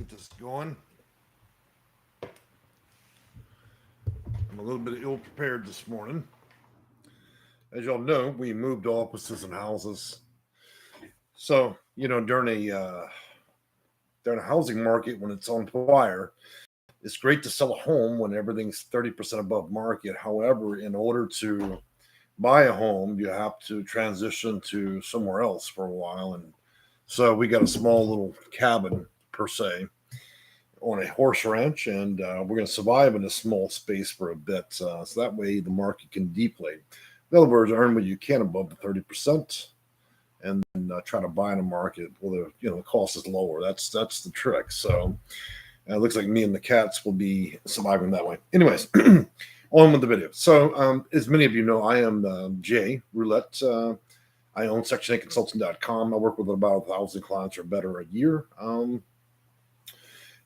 Get this going. I'm a little bit ill prepared this morning. As y'all know, we moved offices and houses. So, during a housing market when it's on fire, it's great to sell a home when everything's 30% above market. However, in order to buy a home, you have to transition to somewhere else for a while. And so we got a small little cabin per se on a horse ranch, and we're going to survive in a small space for a bit, so that way the market can deflate. In other words, earn what you can above the 30%, and then try to buy in a market where the cost is lower. That's the trick. So it looks like me and the cats will be surviving that way. Anyways, on with the video. So as many of you know, I am Jay Roulette. I own Section8Consulting.com. I work with about 1,000 clients or better a year.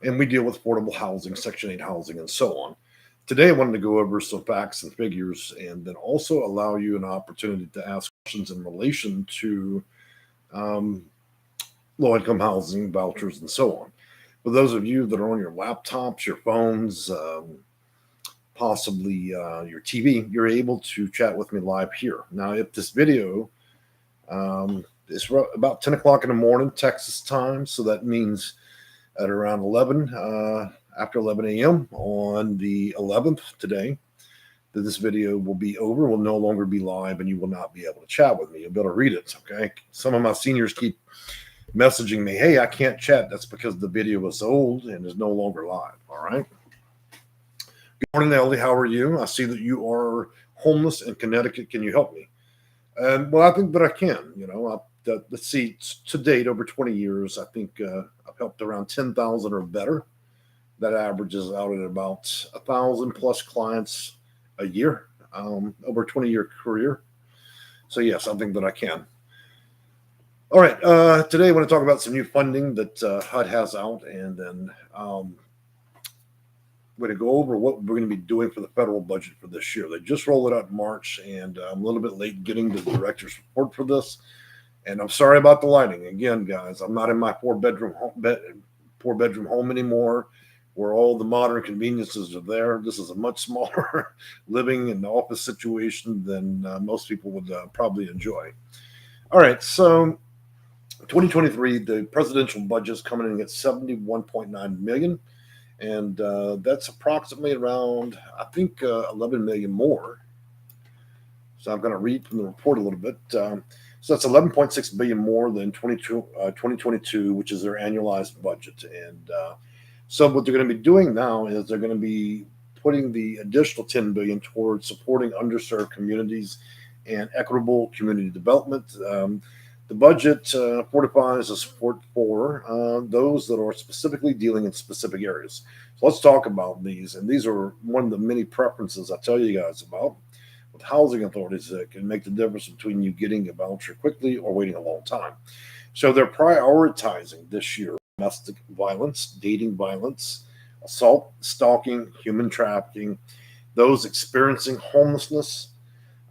And we deal with affordable housing, Section 8 housing, and so on. Today, I wanted to go over some facts and figures and then also allow you an opportunity to ask questions in relation to low-income housing, vouchers, and so on. For those of you that are on your laptops, your phones, possibly your TV, you're able to chat with me live here. Now, if this video is about 10 o'clock in the morning, Texas time, so that means at around 11, after 11 a.m. on the 11th today, that this video will be over, will no longer be live, and you will not be able to chat with me. You'll be able to read it, okay? Some of my seniors keep messaging me, hey, I can't chat. That's because the video is old and is no longer live, all right? Good morning, Ellie. How are you? I see that you are homeless in Connecticut. Can you help me? Well, I think that I can. Let's see, to date, over 20 years, I think I've helped around 10,000 or better. That averages out at about 1,000 plus clients a year, over a 20-year career. So, yes, I think that I can. All right, today I want to talk about some new funding that HUD has out, and then we're going to go over what we're going to be doing for the federal budget for this year. They just rolled it out in March, and I'm a little bit late getting the director's report for this. And I'm sorry about the lighting. Again, guys, I'm not in my four-bedroom home anymore, where all the modern conveniences are there. This is a much smaller living and office situation than most people would probably enjoy. All right, so 2023, the presidential budget is coming in at $71.9 million, and that's approximately around, I think, 11 million more. So I'm going to read from the report a little bit. So that's 11.6 billion more than 2022, which is their annualized budget. And so what they're going to be doing now is they're going to be putting the additional 10 billion towards supporting underserved communities and equitable community development. The budget fortifies the support for those that are specifically dealing in specific areas. So let's talk about these. And these are one of the many preferences I tell you guys about with housing authorities that can make the difference between you getting a voucher quickly or waiting a long time. So they're prioritizing this year domestic violence, dating violence, assault, stalking, human trafficking, those experiencing homelessness.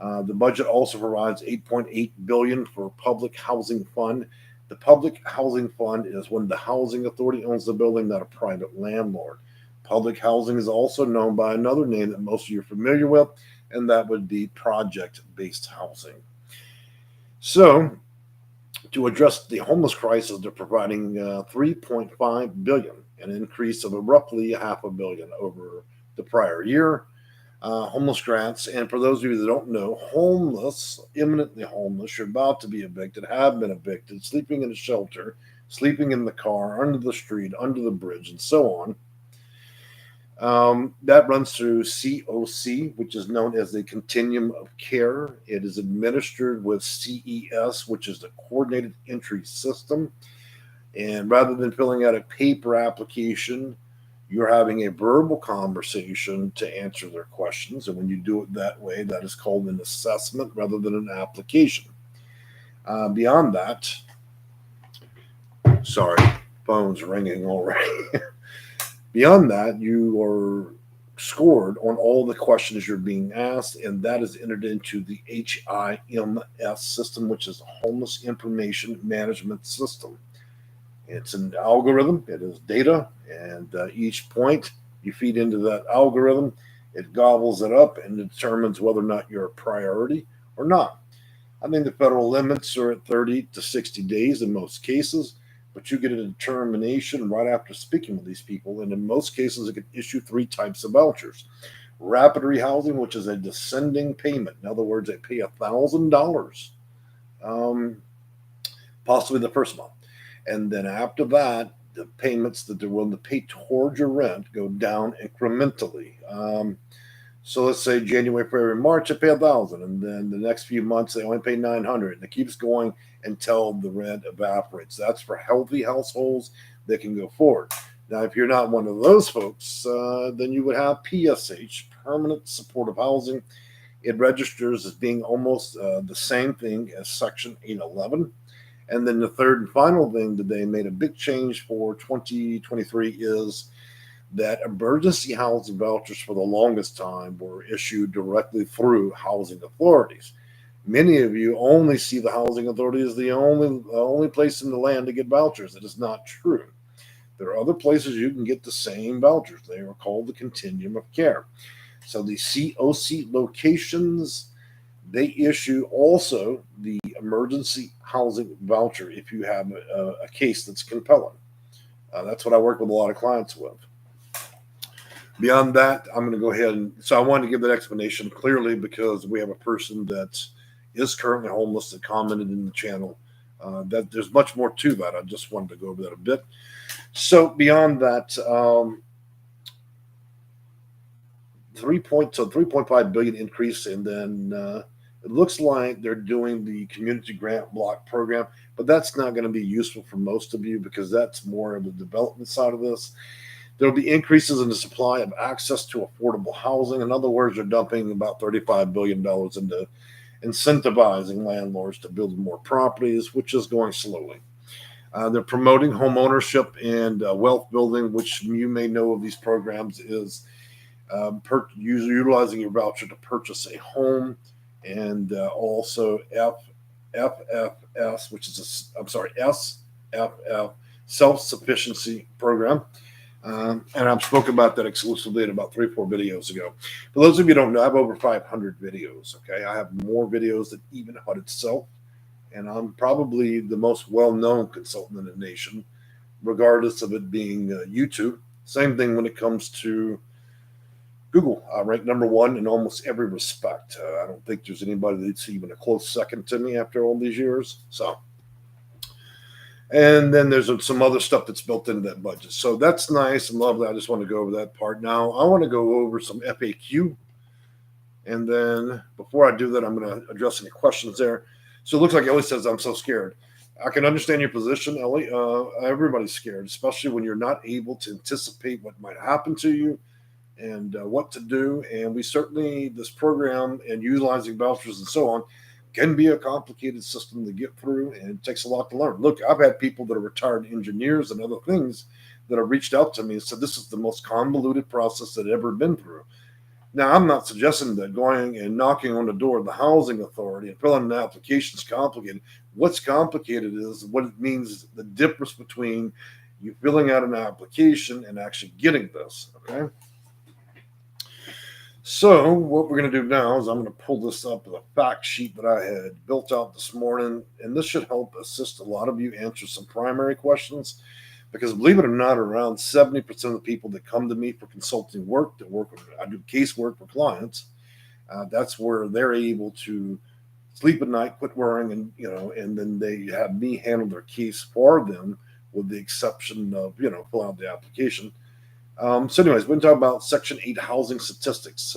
The budget also provides $8.8 billion for public housing fund. The public housing fund is when the housing authority owns the building, not a private landlord. Public housing is also known by another name that most of you are familiar with, and that would be project-based housing. So, to address the homeless crisis, they're providing $3.5 billion, an increase of roughly $500 million over the prior year. Homeless grants, and for those of you that don't know, homeless, imminently homeless, you're about to be evicted, have been evicted, sleeping in a shelter, sleeping in the car, under the street, under the bridge, and so on. That runs through COC, which is known as the Continuum of Care. It is administered with CES, which is the Coordinated Entry System. And rather than filling out a paper application, you're having a verbal conversation to answer their questions. And when you do it that way, that is called an assessment rather than an application. Beyond that, sorry, phone's ringing already. Beyond that, you are scored on all the questions you're being asked, and that is entered into the HIMS system, which is a Homeless Information Management System. It's an algorithm, it is data, And each point you feed into that algorithm, it gobbles it up and determines whether or not you're a priority or not. I think the federal limits are at 30 to 60 days in most cases, but you get a determination right after speaking with these people. And in most cases, it can issue three types of vouchers: rapid rehousing, which is a descending payment. In other words, they pay $1,000, possibly the first month. And then after that, the payments that they're willing to pay towards your rent go down incrementally. So let's say January, February, March, they pay 1,000, and then the next few months they only pay 900, and it keeps going until the rent evaporates. That's for healthy households that can go forward. Now, if you're not one of those folks, then you would have PSH, permanent supportive housing. It registers as being almost the same thing as Section 811. And then the third and final thing that they made a big change for 2023 is that emergency housing vouchers for the longest time were issued directly through housing authorities. Many of you only see the housing authority as the only place in the land to get vouchers. It is not true. There are other places you can get the same vouchers. They are called the continuum of care. So the COC locations, they issue also the emergency housing voucher if you have a case that's compelling. That's what I work with a lot of clients with. Beyond that, I'm going to go ahead and so I wanted to give that explanation clearly because we have a person that is currently homeless that commented in the channel. That there's much more to that. I just wanted to go over that a bit. So beyond that, 3.5 billion increase, and then it looks like they're doing the community grant block program, but that's not going to be useful for most of you because that's more of the development side of this. There'll be increases in the supply of access to affordable housing. In other words, they're dumping about $35 billion into incentivizing landlords to build more properties, which is going slowly. They're promoting homeownership and wealth building, which you may know of these programs is utilizing your voucher to purchase a home, and also FFS, which is SFF, self-sufficiency program. And I've spoken about that exclusively in about 3 or 4 videos ago. For those of you who don't know, I have over 500 videos. Okay, I have more videos than even HUD itself, and I'm probably the most well-known consultant in the nation, regardless of it being YouTube. Same thing when it comes to Google. I rank #1 in almost every respect. I don't think there's anybody that's even a close second to me after all these years. So. And then there's some other stuff that's built into that budget. So that's nice and lovely. I just want to go over that part. Now, I want to go over some FAQ. And then before I do that, I'm going to address any questions there. So it looks like Ellie says, I'm so scared. I can understand your position, Ellie. Everybody's scared, especially when you're not able to anticipate what might happen to you and what to do. And we certainly, this program and utilizing vouchers and so on, can be a complicated system to get through, and it takes a lot to learn. Look, I've had people that are retired engineers and other things that have reached out to me and said this is the most convoluted process that I've ever been through. Now, I'm not suggesting that going and knocking on the door of the housing authority and filling an application is complicated. What's complicated is what it means, the difference between you filling out an application and actually getting this, okay? So what we're going to do now is I'm going to pull this up with a fact sheet that I had built out this morning, and this should help assist a lot of you answer some primary questions, because believe it or not, around 70% of the people that come to me for consulting work, I do casework for clients. That's where they're able to sleep at night, quit worrying, and then they have me handle their case for them, with the exception of filling out the application. So anyways, we're going to talk about Section 8 housing statistics.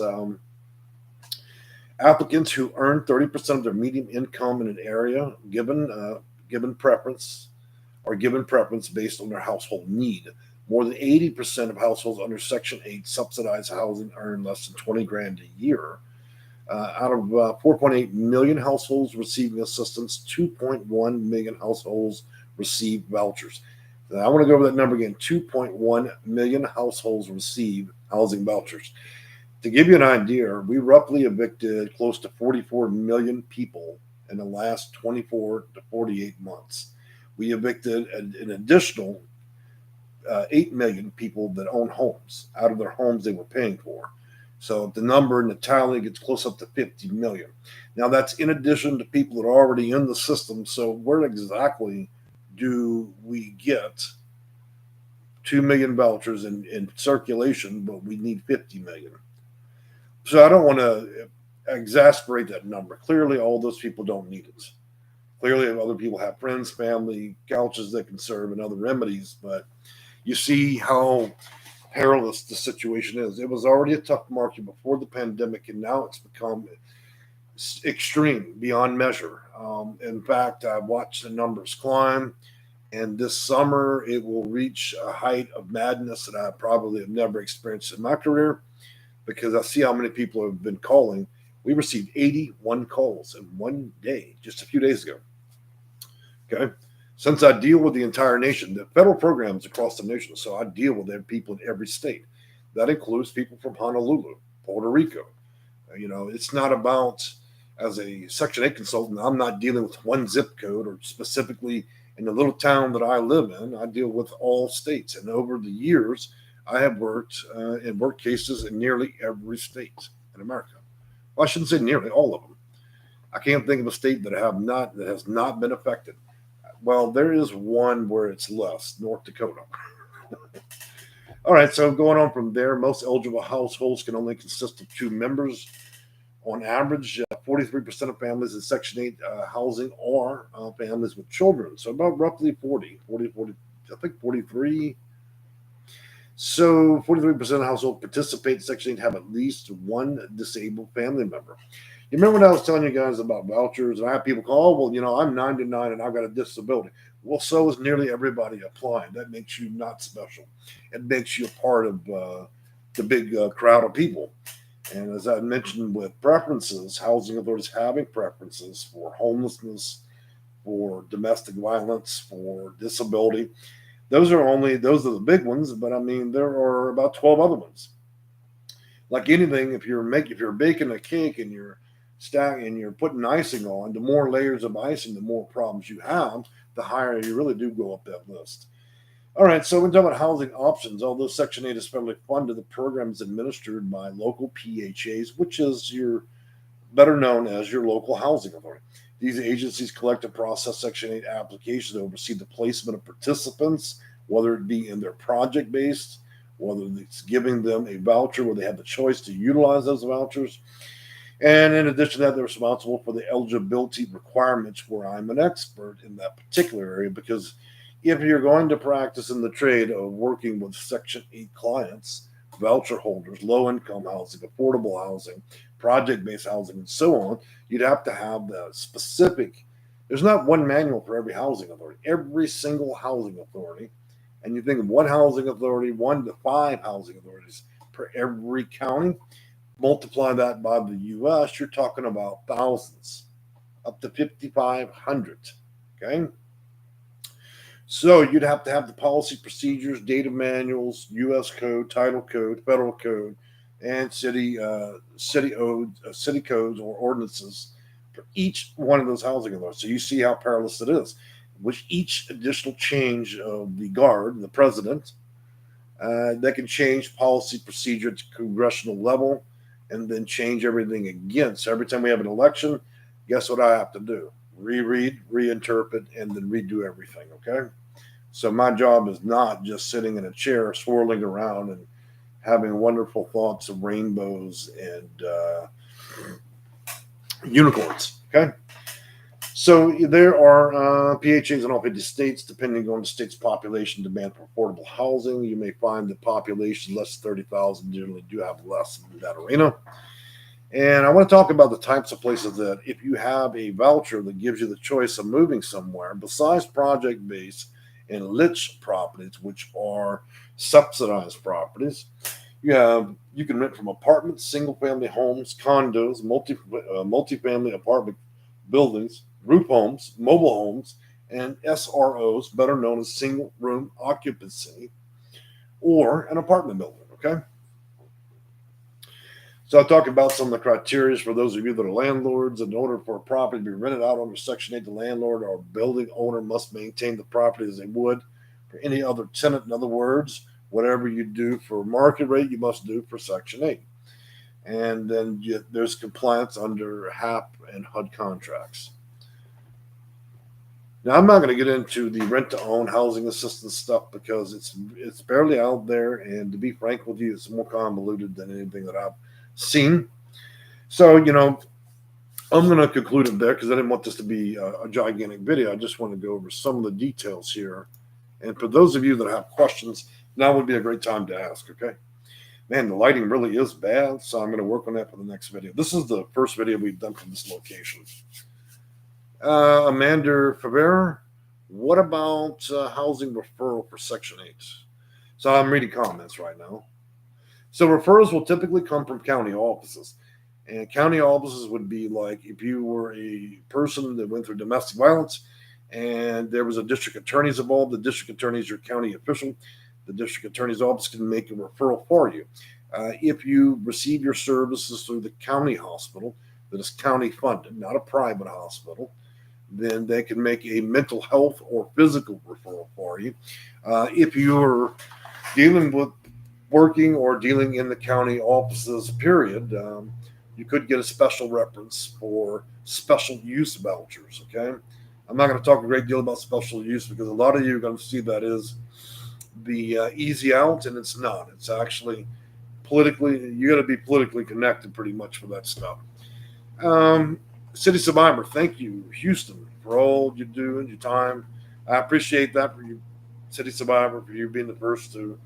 Applicants who earn 30% of their median income in an area given preference based on their household need. More than 80% of households under Section 8 subsidized housing earn less than $20,000 a year. Out of 4.8 million households receiving assistance, 2.1 million households receive vouchers. I want to go over that number again. 2.1 million households receive housing vouchers. To give you an idea, we roughly evicted close to 44 million people in the last 24 to 48 months. We evicted an additional 8 million people that own homes out of their homes they were paying for. So the number in the tally gets close up to 50 million. Now that's in addition to people that are already in the system. So where exactly do we get 2 million vouchers in circulation, but we need 50 million? So I don't want to exasperate that number. Clearly, all those people don't need it. Clearly, other people have friends, family, couches that can serve, and other remedies. But you see how perilous the situation is. It was already a tough market before the pandemic, and now it's become extreme beyond measure. In fact, I watched the numbers climb, and this summer it will reach a height of madness that I probably have never experienced in my career, because I see how many people have been calling. We received 81 calls in one day, just a few days ago. Okay. Since I deal with the entire nation, the federal programs across the nation, so I deal with people in every state. That includes people from Honolulu, Puerto Rico. It's not about, as a Section 8 consultant, I'm not dealing with one zip code or specifically in the little town that I live in. I deal with all states. And over the years, I have worked in work cases in nearly every state in America. Well, I shouldn't say nearly all of them. I can't think of a state that has not been affected. Well, there is one where it's less, North Dakota. All right, so going on from there, most eligible households can only consist of 2 members. On average, 43% of families in Section 8 housing are families with children. So about roughly 40, I think 43. So 43% of households participate in Section 8 have at least one disabled family member. You remember when I was telling you guys about vouchers, and I have people call, oh, well, I'm 99 and I've got a disability. Well, so is nearly everybody applying. That makes you not special. It makes you a part of the big crowd of people. And as I mentioned with preferences, housing authorities having preferences for homelessness, for domestic violence, for disability. Those are the big ones, but I mean, there are about 12 other ones. Like anything, if you're baking a cake and you're putting icing on, the more layers of icing, the more problems you have, the higher you really do go up that list. All right, so we're talking about housing options. Although Section 8 is federally funded, the program is administered by local PHAs, which is better known as your local housing authority. These agencies collect and process Section 8 applications to oversee the placement of participants, whether it be in their project-based, whether it's giving them a voucher where they have the choice to utilize those vouchers. And in addition to that, they're responsible for the eligibility requirements, where I'm an expert in that particular area, because if you're going to practice in the trade of working with Section 8 clients, voucher holders, low-income housing, affordable housing, project-based housing, and so on, you'd have to have the specific. There's not one manual for every housing authority. Every single housing authority, and you think of one housing authority, 1 to 5 housing authorities per every county, multiply that by the U.S., you're talking about thousands, up to 5,500, okay? So you'd have to have the policy procedures, data manuals, U.S. code, title code, federal code, and city codes or ordinances for each one of those housing authorities. So you see how perilous it is. With each additional change of the guard, the president, that can change policy procedure at the congressional level and then change everything again. So every time we have an election, guess what I have to do? Reread, reinterpret, and then redo everything, okay? So my job is not just sitting in a chair swirling around and having wonderful thoughts of rainbows and unicorns, okay? So there are PHAs in all 50 states, depending on the state's population demand for affordable housing. You may find the population less than 30,000 generally do have less in that arena. And I want to talk about the types of places that if you have a voucher that gives you the choice of moving somewhere, besides project-based and lit properties, which are subsidized properties, you can rent from apartments, single-family homes, condos, multifamily apartment buildings, group homes, mobile homes, and SROs, better known as single-room occupancy, or an apartment building, okay? So I'll talk about some of the criteria for those of you that are landlords. In order for a property to be rented out under Section 8, the landlord or building owner must maintain the property as they would for any other tenant. In other words, whatever you do for market rate, you must do for Section 8. And then there's compliance under HAP and HUD contracts. Now, I'm not going to get into the rent-to-own housing assistance stuff because it's barely out there, and to be frank with you, it's more convoluted than anything that I've seen. So, I'm going to conclude it there because I didn't want this to be a gigantic video. I just want to go over some of the details here. And for those of you that have questions, now would be a great time to ask, okay? Man, the lighting really is bad, so I'm going to work on that for the next video. This is the first video we've done from this location. Amanda Favera, what about housing referral for Section 8? So I'm reading comments right now. So referrals will typically come from county offices. And county offices would be like if you were a person that went through domestic violence and there was a district attorney's involved. The district attorney is your county official. The district attorney's office can make a referral for you. If you receive your services through the county hospital that is county funded, not a private hospital, then they can make a mental health or physical referral for you. If you're dealing with working or dealing in the county offices, period, you could get a special reference for special use vouchers, okay? I'm not going to talk a great deal about special use because a lot of you are going to see that is the easy out, and it's not. It's actually politically, you got to be politically connected pretty much for that stuff. City Survivor, thank you, Houston, for all you do and your time. I appreciate that for you, City Survivor, for you being the first to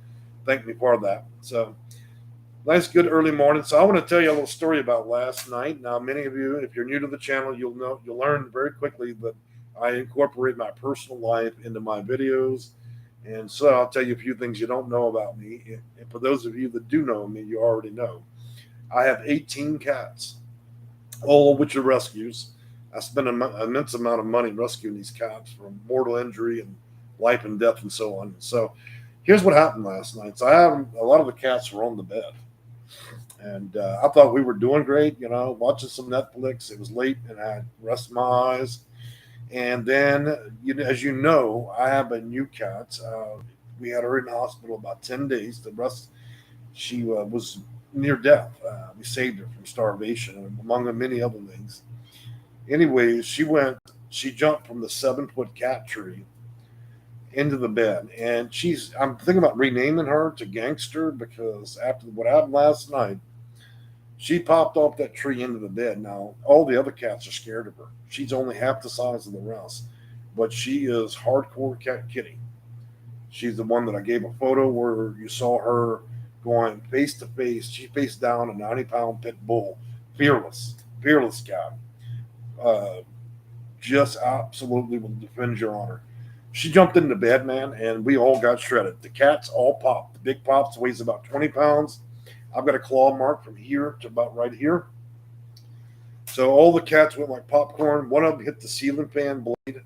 thank me for that. So, nice, good early morning. So I want to tell you a little story about last night. Now, many of you, if you're new to the channel, you'll learn very quickly that I incorporate my personal life into my videos. And so I'll tell you a few things you don't know about me. And for those of you that do know me, you already know. I have 18 cats, all of which are rescues. I spent an immense amount of money rescuing these cats from mortal injury and life and death and so on. So here's what happened last night. So a lot of the cats were on the bed. And I thought we were doing great, watching some Netflix. It was late and I rested my eyes. And then, as you know, I have a new cat. We had her in the hospital about 10 days. The rest, she was near death. We saved her from starvation, among many other things. Anyways, she jumped from the 7-foot cat tree into the bed. And I'm thinking about renaming her to Gangster because after what happened last night, she popped off that tree into the bed. Now, all the other cats are scared of her. She's only half the size of the rest, but she is hardcore cat kitty. She's the one that I gave a photo where you saw her going face to face. She faced down a 90-pound pit bull, fearless cat. Just absolutely will defend your honor. She jumped into bed, man, and we all got shredded. The cats all popped. The big pops weighs about 20 pounds. I've got a claw mark from here to about right here. So all the cats went like popcorn. One of them hit the ceiling fan blade,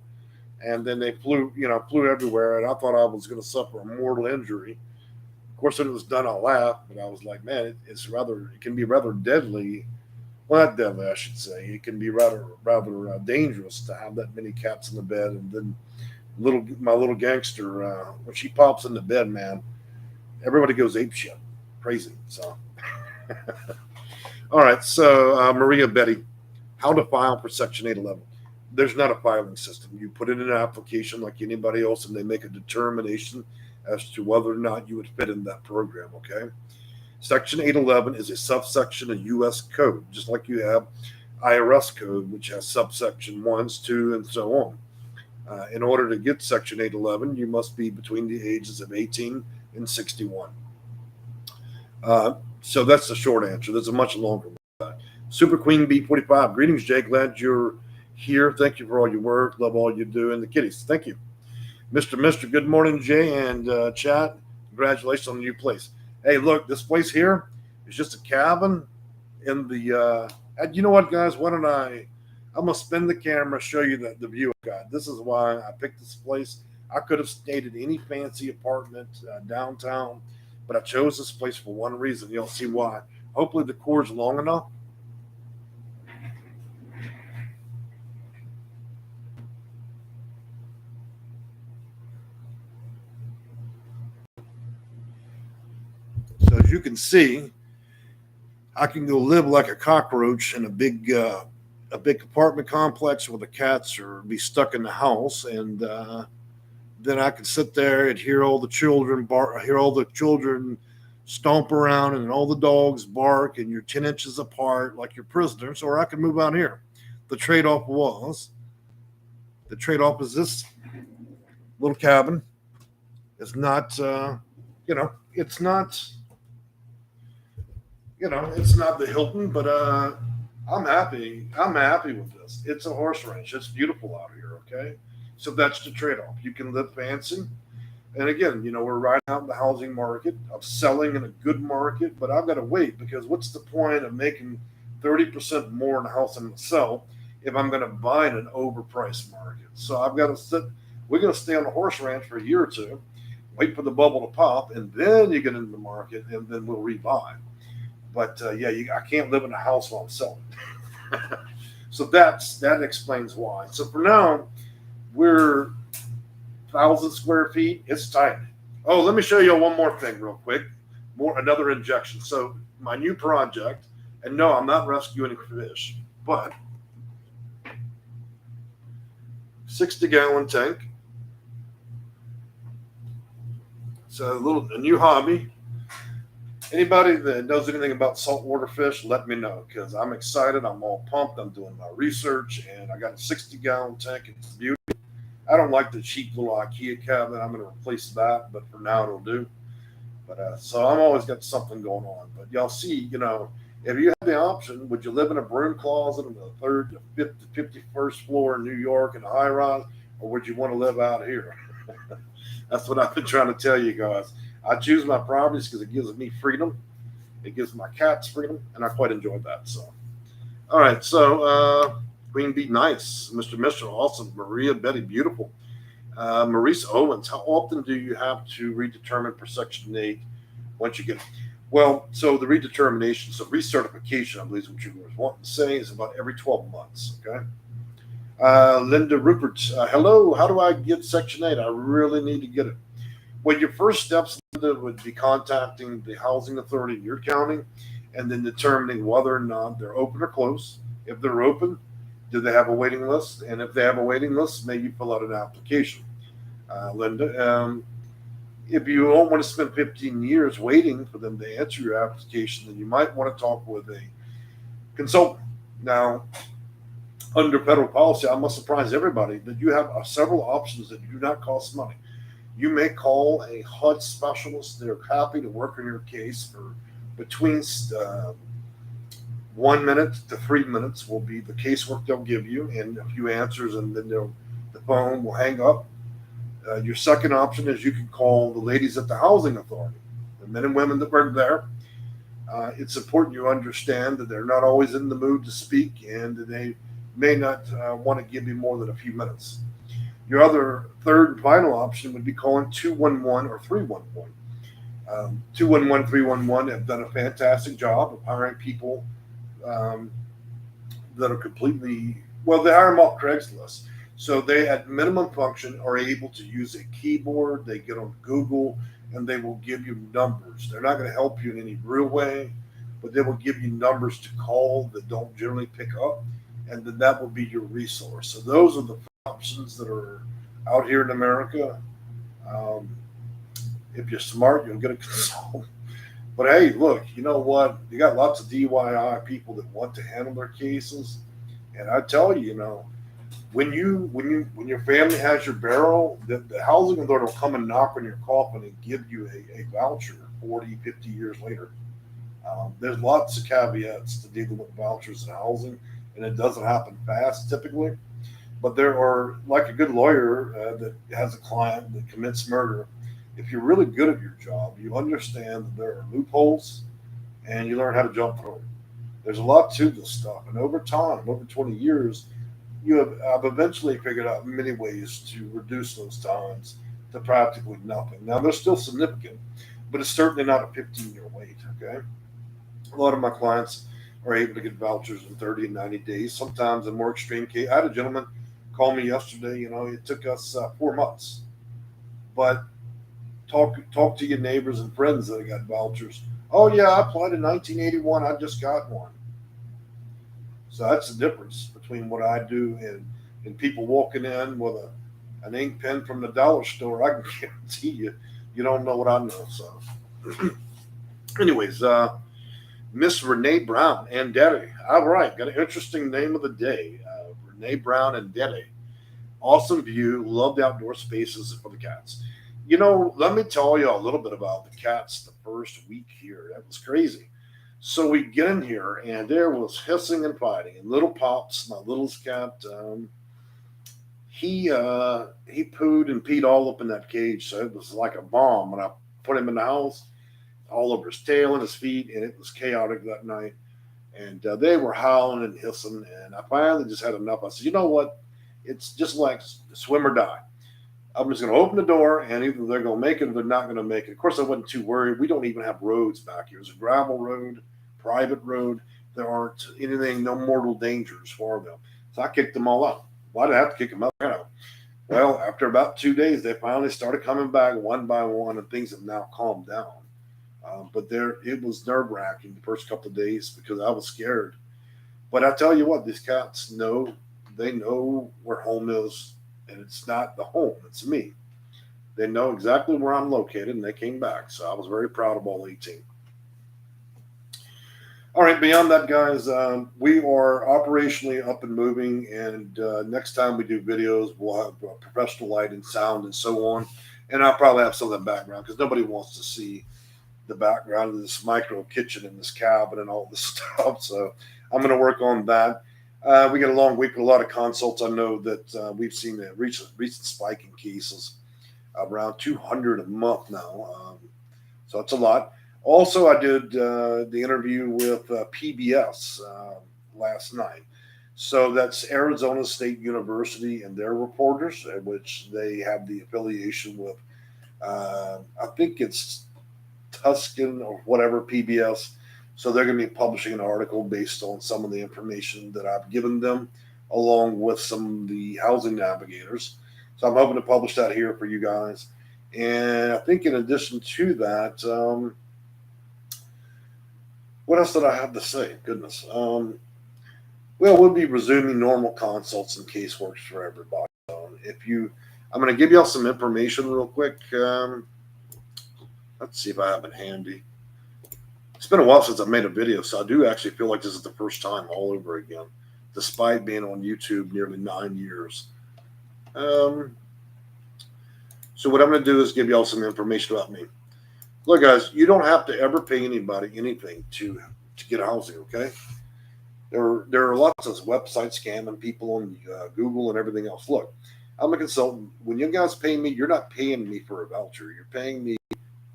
and then they flew everywhere. And I thought I was going to suffer a mortal injury. Of course, when it was done, I laughed, but I was like, man, it can be rather deadly. Well, not deadly, I should say. It can be rather dangerous to have that many cats in the bed. And then my little gangster, when she pops in the bed, man, everybody goes apeshit. Crazy. So, all right. So, Maria Betty, how to file for Section 811. There's not a filing system. You put in an application like anybody else, and they make a determination as to whether or not you would fit in that program. Okay. Section 811 is a subsection of U.S. code, just like you have IRS code, which has subsection 1s, 2, and so on. In order to get Section 811, you must be between the ages of 18 and 61. So that's the short answer. There's a much longer one. Super Queen B45. Greetings, Jay. Glad you're here. Thank you for all your work. Love all you do. And the kitties. Thank you. Mr. Good morning, Jay and chat. Congratulations on the new place. Hey, look, this place here is just a cabin in the, you know what, guys? I'm going to spin the camera, show you the view I got. This is why I picked this place. I could have stayed in any fancy apartment downtown, but I chose this place for one reason. You'll see why. Hopefully the cord's long enough. So as you can see, I can go live like a cockroach in a big apartment complex where the cats or be stuck in the house, and then I can sit there and hear all the children bark, hear all the children stomp around, and all the dogs bark, and you're 10 inches apart like you're prisoners, or I can move out here. The trade-off is this little cabin. It's not, it's not, it's not the Hilton, but I'm happy. I'm happy with this. It's a horse ranch. It's beautiful out here. Okay, so that's the trade-off. You can live fancy, and again, we're right out in the housing market. I'm selling in a good market, but I've got to wait because what's the point of making 30% more in a house I'm going to sell if I'm going to buy in an overpriced market? So I've got to sit. We're going to stay on the horse ranch for a year or two, wait for the bubble to pop, and then you get into the market, and then we'll rebuy. But I can't live in a house while I'm selling. So that explains why. So for now, we're 1,000 square feet. It's tight. Oh, let me show you one more thing real quick. Another injection. So my new project, and no, I'm not rescuing fish, but 60-gallon tank. So a new hobby. Anybody that knows anything about saltwater fish, let me know because I'm excited. I'm all pumped. I'm doing my research, and I got a 60-gallon tank. It's beautiful. I don't like the cheap little IKEA cabinet. I'm going to replace that, but for now it'll do. But so I'm always got something going on. But y'all see, if you had the option, would you live in a broom closet on the 3rd to 5th to 51st floor in New York in a high rise, or would you want to live out here? That's what I've been trying to tell you guys. I choose my properties because it gives me freedom. It gives my cats freedom, and I quite enjoy that. So, all right. So, Queen Bee, nice. Mr. Mitchell, awesome. Maria, Betty, beautiful. Maurice Owens, how often do you have to redetermine for Section 8 once you get it? Well, so the redetermination, so recertification, I believe is what you were wanting to say, is about every 12 months. Okay. Linda Rupert, hello. How do I get Section 8? I really need to get it. Well, your first steps, Linda, would be contacting the housing authority in your county and then determining whether or not they're open or closed. If they're open, do they have a waiting list? And if they have a waiting list, maybe fill out an application. Linda, if you don't want to spend 15 years waiting for them to answer your application, then you might want to talk with a consultant. Now, under federal policy, I must surprise everybody that you have several options that do not cost money. You may call a HUD specialist. They're happy to work on your case for between 1 minute to 3 minutes will be the casework they'll give you and a few answers, and then the phone will hang up. Your second option is you can call the ladies at the housing authority, the men and women that work there. It's important you understand that they're not always in the mood to speak, and they may not want to give you more than a few minutes. Your other third and final option would be calling 211 or 311. 211, 311 have done a fantastic job of hiring people that are completely, well, they hire them off Craigslist. So they, at minimum function, are able to use a keyboard. They get on Google, and they will give you numbers. They're not going to help you in any real way, but they will give you numbers to call that don't generally pick up, and then that will be your resource. So those are the options that are out here in America. If you're smart, you'll get a consultant. But hey, look, you know what? You got lots of DIY people that want to handle their cases, and I tell you, when your family has your barrel, the housing authority will come and knock on your coffin and give you a voucher 40, 50 years later. There's lots of caveats to dealing with vouchers and housing, and it doesn't happen fast typically. But there are, like a good lawyer that has a client that commits murder, if you're really good at your job, you understand that there are loopholes and you learn how to jump through them. There's a lot to this stuff. And over time, over 20 years, I've eventually figured out many ways to reduce those times to practically nothing. Now, they're still significant, but it's certainly not a 15-year wait, okay? A lot of my clients are able to get vouchers in 30 and 90 days. Sometimes in more extreme case, I had a gentleman call me yesterday, it took us 4 months. But talk to your neighbors and friends that got vouchers. Oh yeah, I applied in 1981. I just got one. So that's the difference between what I do and people walking in with an ink pen from the dollar store. I can guarantee you, you don't know what I know. So, anyways, Miss Renee Brown and Daddy. All right, got an interesting name of the day. Renee Brown and Daddy. Awesome view. Loved outdoor spaces for the cats. You know, let me tell you a little bit about the cats the first week here. That was crazy. So we get in here and there was hissing and fighting. And little Pops, my littlest cat, he pooed and peed all up in that cage. So it was like a bomb when I put him in the house, all over his tail and his feet, and it was chaotic that night. And they were howling and hissing, and I finally just had enough. I said, you know what? It's just like swim or die. I'm just going to open the door, and either they're going to make it or they're not going to make it. Of course, I wasn't too worried. We don't even have roads back here. It's a gravel road, private road. There aren't anything, no mortal dangers for them. So I kicked them all out. Why did I have to kick them out? Well, after about 2 days, they finally started coming back one by one, and things have now calmed down. But there, it was nerve wracking the first couple of days because I was scared. But I tell you what, these cats know, they know where home is, and it's not the home, it's me. They know exactly where I'm located, and they came back. So I was very proud of all 18. All right, beyond that, guys, we are operationally up and moving. And next time we do videos, we'll have professional lighting, sound, and so on. And I'll probably have some of that background because nobody wants to see the background of this micro kitchen and this cabin and all this stuff. So I'm going to work on that. We got a long week with a lot of consults. I know that we've seen a recent spike in cases, around 200 a month now. So that's a lot. Also, I did the interview with PBS last night. So that's Arizona State University and their reporters, which they have the affiliation with. I think it's Tuscan or whatever PBS. So they're going to be publishing an article based on some of the information that I've given them, along with some of the housing navigators. So I'm hoping to publish that here for you guys. And I think in addition to that, what else did I have to say? Goodness. Well, we'll be resuming normal consults and caseworks for everybody. I'm going to give y'all some information real quick. Let's see if I have it handy. It's been a while since I've made a video, so I do actually feel like this is the first time all over again, despite being on YouTube nearly 9 years. So what I'm going to do is give y'all some information about me. Look, guys, you don't have to ever pay anybody anything to get housing, okay? There are lots of websites scamming people on Google and everything else. Look, I'm a consultant. When you guys pay me, you're not paying me for a voucher. You're paying me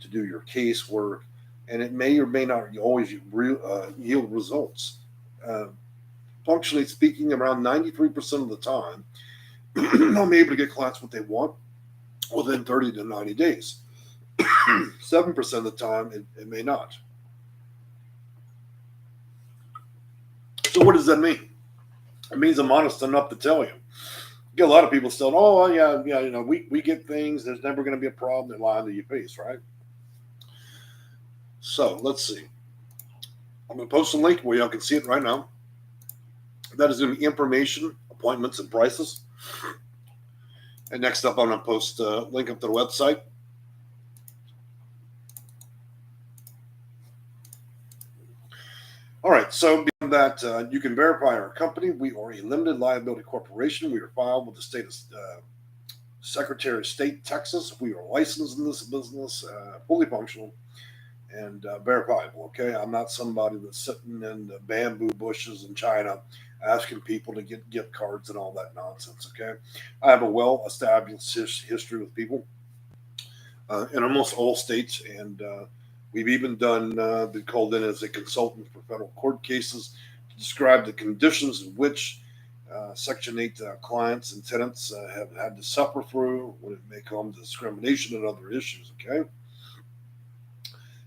to do your casework, and it may or may not always yield results. Functionally speaking, around 93% of the time, I'm able to get clients what they want within 30 to 90 days. 7% of the time, it may not. So what does that mean? It means I'm honest enough to tell you. You get a lot of people still, oh, yeah, you know, we get things. There's never going to be a problem. They're lying to your face, right? So let's see. I'm going to post a link where y'all can see it right now. That is going to be information, appointments, and prices. And next up, I'm going to post a link up to the website. All right, so beyond that, you can verify our company. We are a limited liability corporation. We are filed with the state of Secretary of State, Texas. We are licensed in this business, fully functional and verifiable. Okay, I'm not somebody that's sitting in the bamboo bushes in China asking people to get gift cards and all that nonsense. Okay, I have a well-established history with people in almost all states, and we've even been called in as a consultant for federal court cases to describe the conditions in which Section 8 clients and tenants have had to suffer through when it may come to discrimination and other issues. Okay.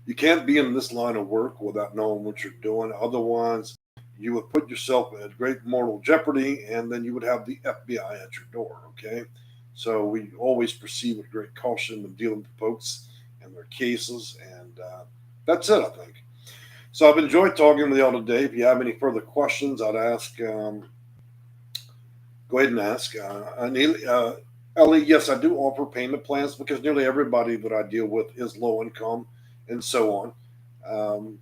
You can't be in this line of work without knowing what you're doing. Otherwise, you would put yourself at great mortal jeopardy, and then you would have the FBI at your door. Okay. So we always proceed with great caution when dealing with folks and their cases. And that's it, I think. So I've enjoyed talking with y'all today. If you have any further questions, I'd ask, go ahead and ask. Ellie, yes, I do offer payment plans because nearly everybody that I deal with is low income and so on. Um,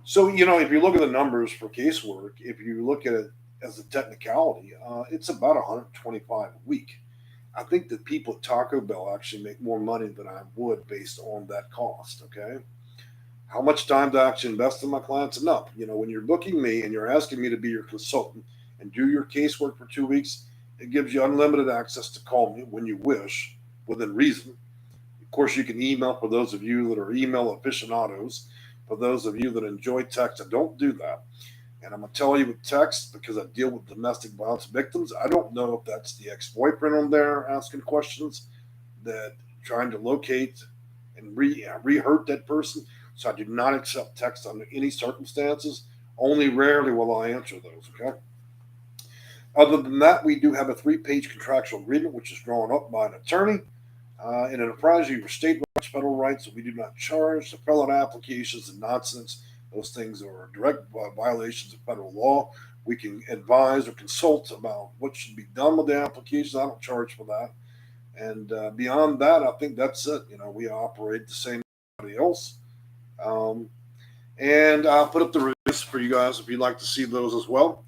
so, if you look at the numbers for casework, if you look at it as a technicality, it's about 125 a week. I think that people at Taco Bell actually make more money than I would based on that cost. Okay. How much time to actually invest in my clients? Enough. When you're booking me and you're asking me to be your consultant and do your casework for 2 weeks, it gives you unlimited access to call me when you wish within reason. Of course, you can email for those of you that are email aficionados. For those of you that enjoy text, I don't do that. And I'm going to tell you with text, because I deal with domestic violence victims, I don't know if that's the ex boyfriend on there asking questions, that trying to locate and re-hurt that person. So I do not accept text under any circumstances. Only rarely will I answer those. Okay. Other than that, we do have a 3-page contractual agreement, which is drawn up by an attorney. And it applies to your state rights, federal rights that we do not charge. The felon applications and nonsense, those things are direct violations of federal law. We can advise or consult about what should be done with the applications. I don't charge for that. And beyond that, I think that's it. We operate the same as everybody else. Um, and I'll put up the reviews for you guys if you'd like to see those as well.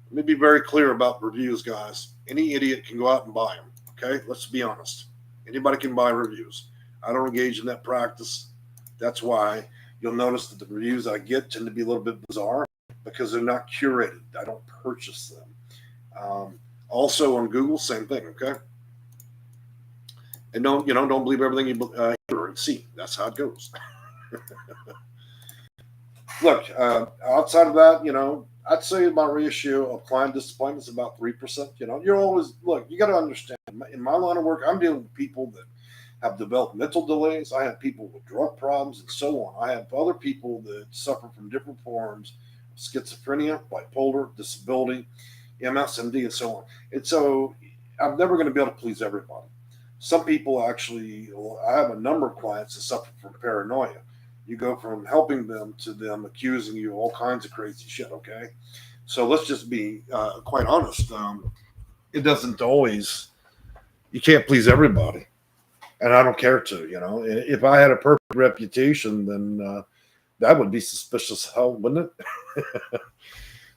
Let me be very clear about reviews, guys. Any idiot can go out and buy them. Okay, let's be honest. Anybody can buy reviews. I don't engage in that practice. That's why you'll notice that the reviews I get tend to be a little bit bizarre because they're not curated. I don't purchase them. Also on Google, same thing. Okay, and don't believe everything you hear and see. That's how it goes. Look, outside of that, I'd say my ratio of client disappointment is about 3%. You're always look. You got to understand. In my line of work, I'm dealing with people that have developed mental delays. I have people with drug problems and so on. I have other people that suffer from different forms of schizophrenia, bipolar, disability, MSMD, and so on. And so I'm never going to be able to please everybody. Some people actually, I have a number of clients that suffer from paranoia. You go from helping them to them accusing you of all kinds of crazy shit. Okay, so let's just be quite honest. It doesn't always. You can't please everybody, and I don't care to. If I had a perfect reputation, then that would be suspicious as hell, wouldn't it?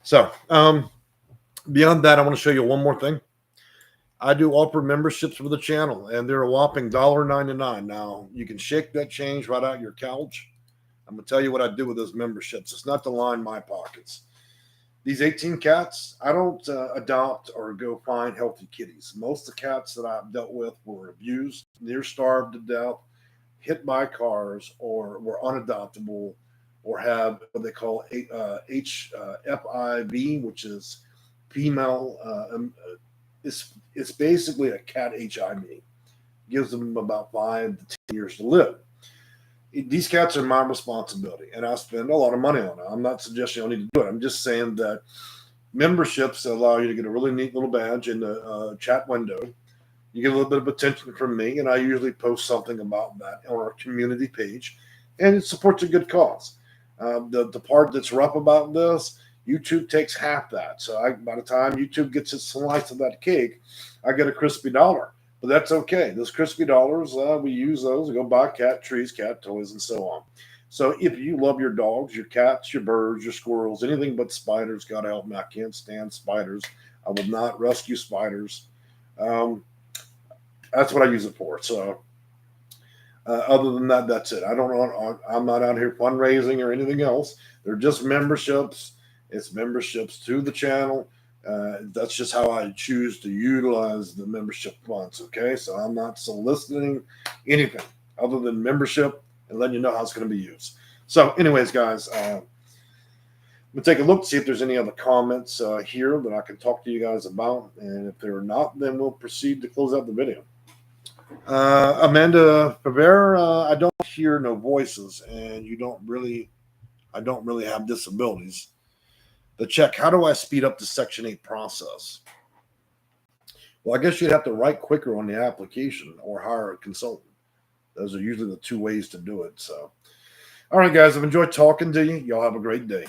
So beyond that, I want to show you one more thing. I do offer memberships for the channel, and they're a whopping $1.99. Now you can shake that change right out of your couch. I'm going to tell you what I do with those memberships. It's not to line my pockets. These 18 cats, I don't adopt or go find healthy kitties. Most of the cats that I've dealt with were abused, near starved to death, hit by cars, or were unadoptable, or have what they call HFIV, which is female. It's basically a cat HIV. Gives them about 5 to 10 years to live. These cats are my responsibility, and I spend a lot of money on it. I'm not suggesting I need to do it. I'm just saying that memberships allow you to get a really neat little badge in the chat window. You get a little bit of attention from me, and I usually post something about that on our community page, and it supports a good cause. The part that's rough about this, YouTube takes half that. So by the time YouTube gets its slice of that cake, I get a crispy dollar. But that's okay. Those crispy dollars, we use those to go buy cat trees, cat toys, and so on. So if you love your dogs, your cats, your birds, your squirrels, anything but spiders, God help me, I can't stand spiders. I will not rescue spiders. That's what I use it for. So other than that, that's it. I'm not out here fundraising or anything else. They're just memberships. It's memberships to the channel. That's just how I choose to utilize the membership funds. Okay, so I'm not soliciting anything other than membership and letting you know how it's going to be used. So, anyways, guys, we'll take a look to see if there's any other comments here that I can talk to you guys about, and if there are not, then we'll proceed to close out the video. Amanda Favera, I don't hear no voices, and I don't really have disabilities. The check, how do I speed up the Section 8 process? Well, I guess you'd have to write quicker on the application or hire a consultant. Those are usually the two ways to do it. So All right, guys, I've enjoyed talking to you. Y'all have a great day.